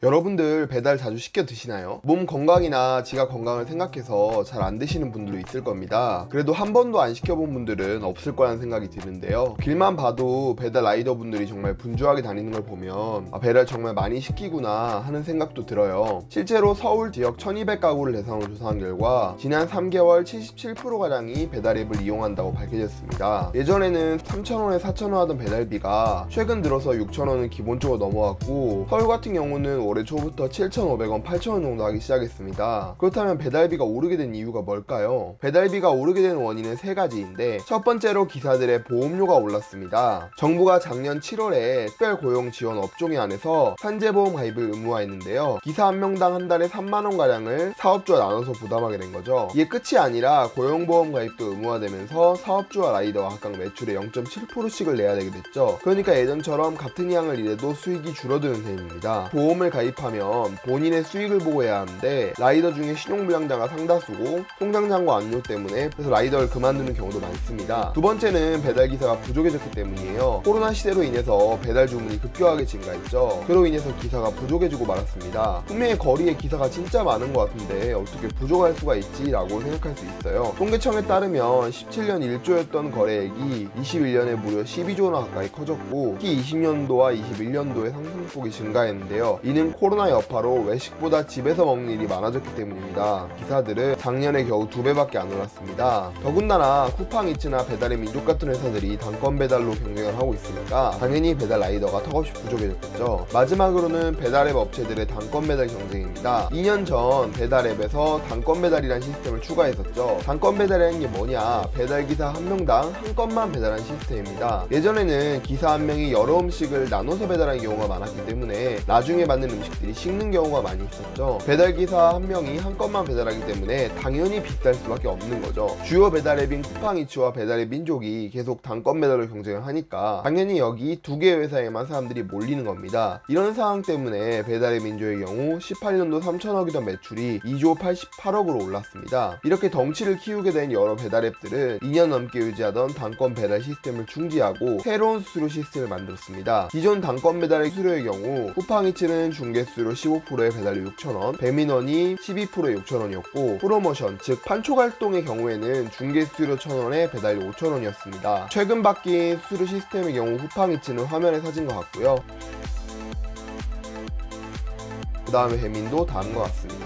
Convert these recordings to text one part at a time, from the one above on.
여러분들 배달 자주 시켜 드시나요? 몸 건강이나 지가 건강을 생각해서 잘 안 드시는 분들도 있을 겁니다. 그래도 한 번도 안 시켜본 분들은 없을 거라는 생각이 드는데요. 길만 봐도 배달 라이더 분들이 정말 분주하게 다니는 걸 보면 배달 정말 많이 시키구나 하는 생각도 들어요. 실제로 서울 지역 1200가구를 대상으로 조사한 결과 지난 3개월 77%가량이 배달 앱을 이용한다고 밝혀졌습니다. 예전에는 3,000원에 4,000원 하던 배달비가 최근 들어서 6,000원을 기본적으로 넘어갔고, 서울 같은 경우는 올해 초부터 7,500원, 8,000원 정도 하기 시작했습니다. 그렇다면 배달비가 오르게 된 이유가 뭘까요? 배달비가 오르게 된 원인은 세 가지인데, 첫 번째로 기사들의 보험료가 올랐습니다. 정부가 작년 7월에 특별고용 지원 업종에 한해서 산재보험 가입을 의무화했는데요. 기사 한 명당 한 달에 3만원가량을 사업주와 나눠서 부담하게 된 거죠. 이게 끝이 아니라 고용보험 가입도 의무화되면서 사업주와 라이더가 각각 매출의 0.7%씩을 내야 되게 됐죠. 그러니까 예전처럼 같은 양을 일해도 수익이 줄어드는 셈입니다. 보험을 가입하면 본인의 수익을 보고 해야 하는데, 라이더 중에 신용불량자가 상다수고 통장잔고 압류 때문에 그래서 라이더를 그만두는 경우도 많습니다. 두 번째는 배달기사가 부족해졌기 때문이에요. 코로나 시대로 인해서 배달 주문이 급격하게 증가했죠. 그로 인해서 기사가 부족해지고 말았습니다. 분명히 거리에 기사가 진짜 많은 것 같은데 어떻게 부족할 수가 있지? 라고 생각할 수 있어요. 통계청에 따르면 17년 1조였던 거래액이 21년에 무려 12조 원 가까이 커졌고, 특히 20년도와 21년도에 상승폭이 증가했는데요. 이는 코로나 여파로 외식보다 집에서 먹는 일이 많아졌기 때문입니다. 기사들은 작년에 겨우 2배밖에 안 올랐습니다. 더군다나 쿠팡이츠나 배달의 민족 같은 회사들이 단건 배달로 경쟁을 하고 있으니까 당연히 배달 라이더가 턱없이 부족해졌겠죠. 마지막으로는 배달앱 업체들의 단건 배달 경쟁입니다. 2년 전 배달앱에서 단건 배달이라는 시스템을 추가했었죠. 단건 배달이라는 게 뭐냐? 배달기사 한 명당 한 건만 배달하는 시스템입니다. 예전에는 기사 한 명이 여러 음식을 나눠서 배달하는 경우가 많았기 때문에 나중에 받는 음식들이 식는 경우가 많이 있었죠. 배달기사 한 명이 한 건만 배달하기 때문에 당연히 비쌀 수밖에 없는 거죠. 주요 배달앱인 쿠팡이츠와 배달의 민족이 계속 단건 배달로 경쟁을 하니까 당연히 여기 두 개의 회사에만 사람들이 몰리는 겁니다. 이런 상황 때문에 배달의 민족의 경우 18년도 3천억이던 매출이 2조 88억으로 올랐습니다. 이렇게 덩치를 키우게 된 여러 배달앱들은 2년 넘게 유지하던 단건 배달 시스템을 중지하고 새로운 수수료 시스템을 만들었습니다. 기존 단건 배달의 수수료의 경우 쿠팡이츠는 중개수수료 15%의 배달료 6,000원, 배민원이 12%의 6,000원이었고, 프로모션 즉 판촉활동의 경우에는 중개수수료 1,000원에 배달료 5,000원이었습니다. 최근 바뀐 수수료 시스템의 경우 쿠팡이츠는 화면에 사진과 같고요. 그 다음에 배민도 다음과 같습니다.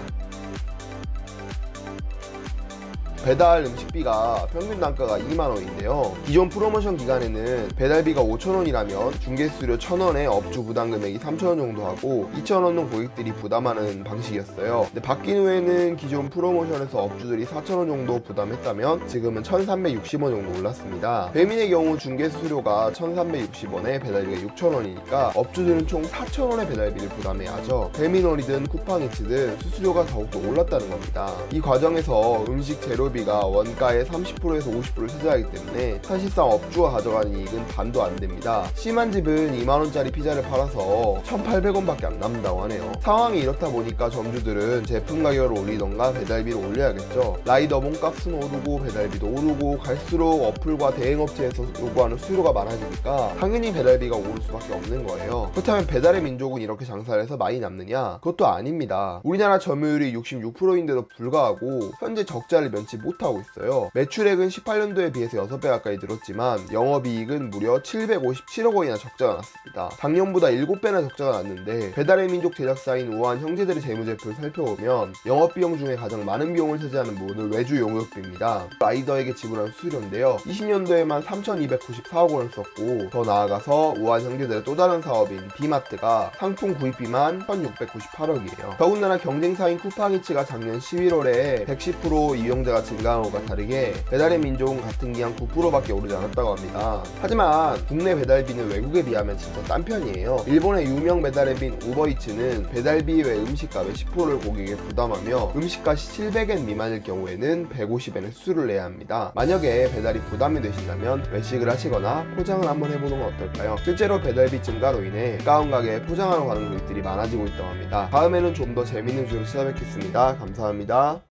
배달 음식비가 평균 단가가 2만원인데요. 기존 프로모션 기간에는 배달비가 5,000원이라면 중개수수료 1,000원에 업주 부담 금액이 3,000원 정도 하고 2,000원은 고객들이 부담하는 방식이었어요. 근데 바뀐 후에는 기존 프로모션에서 업주들이 4,000원 정도 부담했다면 지금은 1,360원 정도 올랐습니다. 배민의 경우 중개수수료가 1,360원에 배달비가 6,000원이니까 업주들은 총 4,000원의 배달비를 부담해야죠. 배민원이든 쿠팡이츠든 수수료가 더욱더 올랐다는 겁니다. 이 과정에서 음식 재료비 가 원가의 30%에서 50%를 차지하기 때문에 사실상 업주가 가져가는 이익은 반도 안 됩니다. 심한 집은 2만원짜리 피자를 팔아서 1,800원밖에 안 남는다고 하네요. 상황이 이렇다 보니까 점주들은 제품 가격을 올리던가 배달비를 올려야겠죠. 라이더 몸값은 오르고 배달비도 오르고 갈수록 어플과 대행업체에서 요구하는 수수료가 많아지니까 당연히 배달비가 오를 수밖에 없는 거예요. 그렇다면 배달의 민족은 이렇게 장사를 해서 많이 남느냐? 그것도 아닙니다. 우리나라 점유율이 66%인데도 불구하고 현재 적자를 면치 못하고 있어요. 매출액은 18년도에 비해서 6배 가까이 늘었지만 영업이익은 무려 757억 원이나 적자가 났습니다. 작년보다 7배나 적자가 났는데, 배달의 민족 제작사인 우아한 형제들의 재무제표를 살펴보면 영업비용 중에 가장 많은 비용을 차지하는 부분은 외주 용역비입니다. 라이더에게 지불한 수수료인데요. 20년도에만 3,294억 원을 썼고, 더 나아가서 우아한 형제들의 또 다른 사업인 비마트가 상품 구입비만 1,698억이에요. 더군다나 경쟁사인 쿠팡이츠가 작년 11월에 110% 이용자가 증가한 것과 다르게 배달의 민족은 같은 기간 9%밖에 오르지 않았다고 합니다. 하지만 국내 배달비는 외국에 비하면 진짜 싼 편이에요. 일본의 유명 배달앱인 우버이츠는 배달비 외 음식값의 10%를 고객에게 부담하며 음식값이 700엔 미만일 경우에는 150엔의 수수료를 내야 합니다. 만약에 배달이 부담이 되신다면 외식을 하시거나 포장을 한번 해보는 건 어떨까요? 실제로 배달비 증가로 인해 가까운 가게에 포장하러 가는 고객들이 많아지고 있다고 합니다. 다음에는 좀 더 재밌는 주제로 찾아뵙겠습니다. 감사합니다.